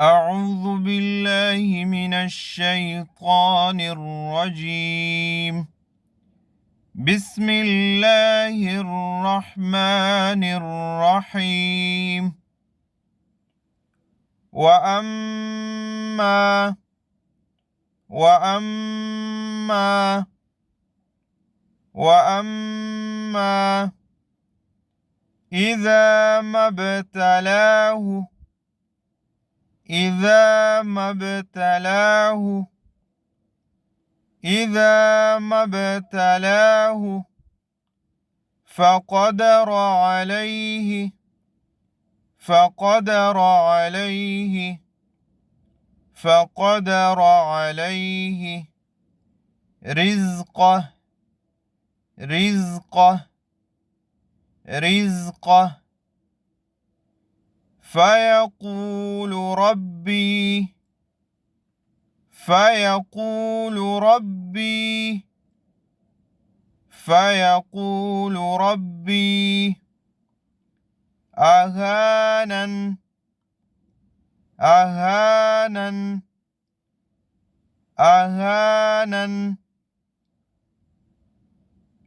أعوذ بالله من الشيطان الرجيم. بسم الله الرحمن الرحيم. وأما وأما وأما إذا ما ابتلاه إذا ما ابتلاه إذا ما ابتلاه فقدر عليه فقدر عليه فقدر عليه رزقه رزقه رزقه فيقول ربي فيقول ربي فيقول ربي أهانن أهانن أهانن.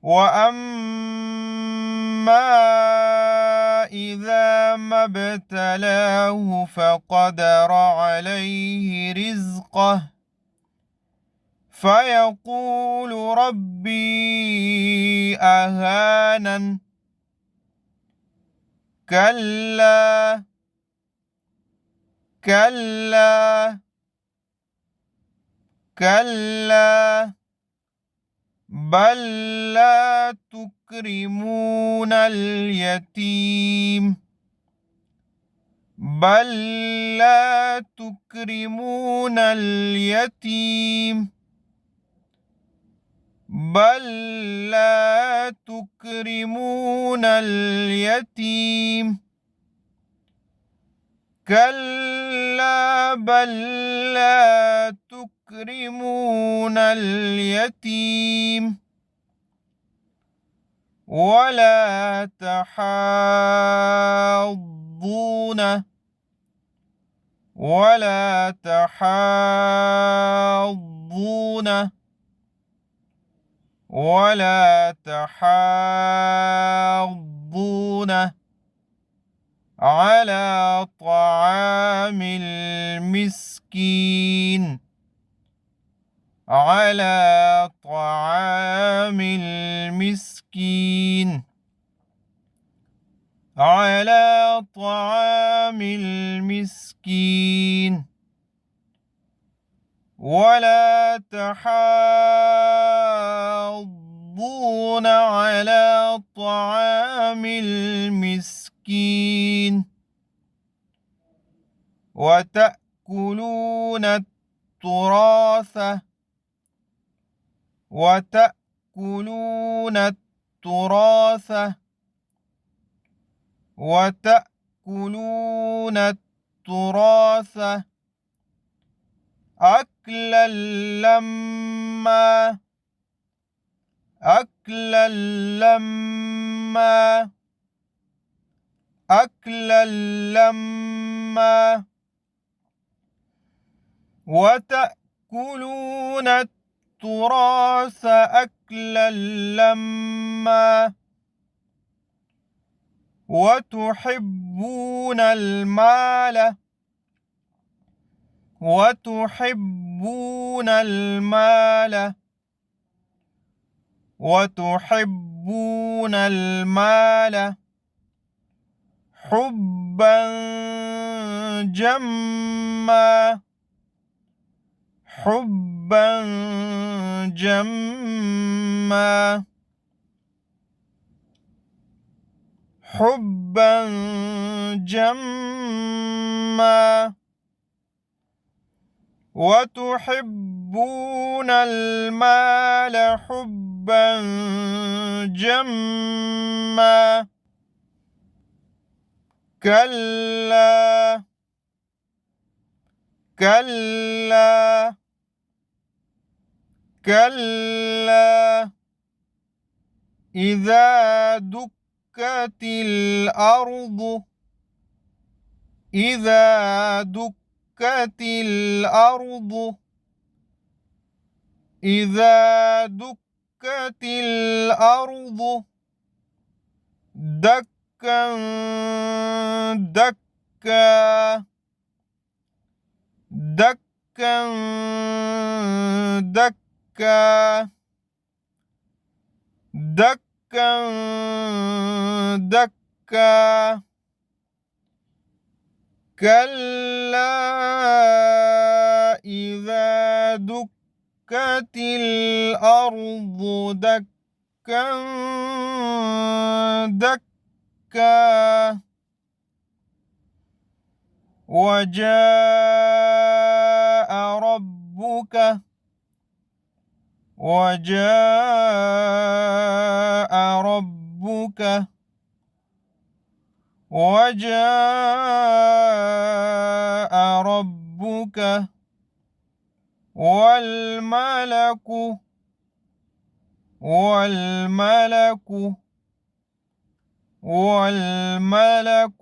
وأما إذا ما ابتلاه فقدر عليه رزقه فيقول ربي أهانن. كلا كلا كلا بل لا تكرمون اليتيم بل لا تكرمون اليتيم بل لا تكرمون اليتيم. كلا بل لا تكرمون اليتيم ولا تحاضون على طعام المسكين على طعام المسكين على طعام المسكين ولا تحاضون على طعام المسكين وتأكلون التراث وتأكلون التراث وتأكلون التراث أكلا لما أكلا لما أكلا لما وتأكلون التراث أكلا لما وتحبون المال وتحبون المال وتحبون المال حبا جما حبا جما حبا جما وتحبون المال حبا جما كلا كلا كلا إذا دكت الأرض دكت الأرض إذا دكت الأرض دكا دكا دكا دكا دكا دكا كلا إذا دكت الأرض دكا دكا وجاء ربك وجاء ربك وجاء ربك والملك والملك والملك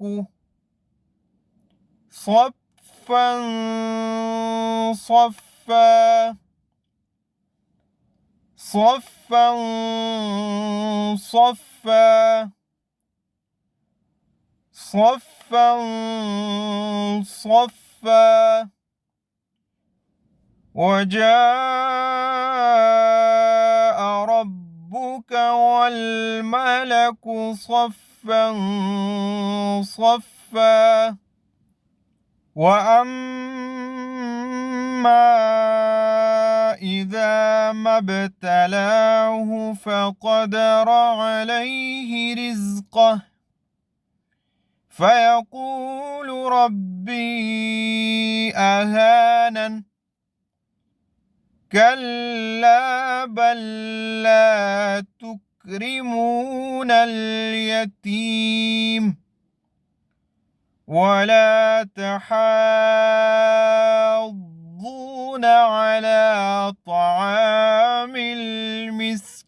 صفا صفا صفا صفا صفا صفا وجاء ربك والملك صفا صفا وأما إذا ما ابتلاه فقدر عليه رزقه فيقول ربي أهانن كلا بل لا تكرمون اليتيم ولا تحاضون على طعام المسكين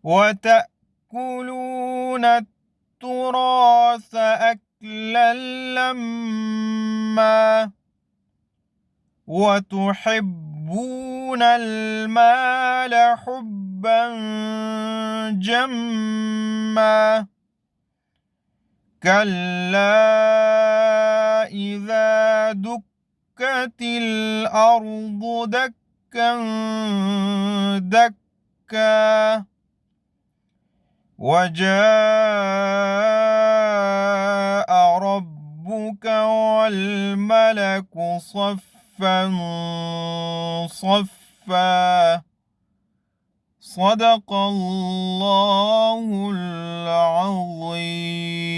وتأكلون التراث أكلا لما وتحبون المال حبا جما كلا إذا دكت الأرض دكا دكا وجاء ربك والملك صفا صفا صدق الله العظيم.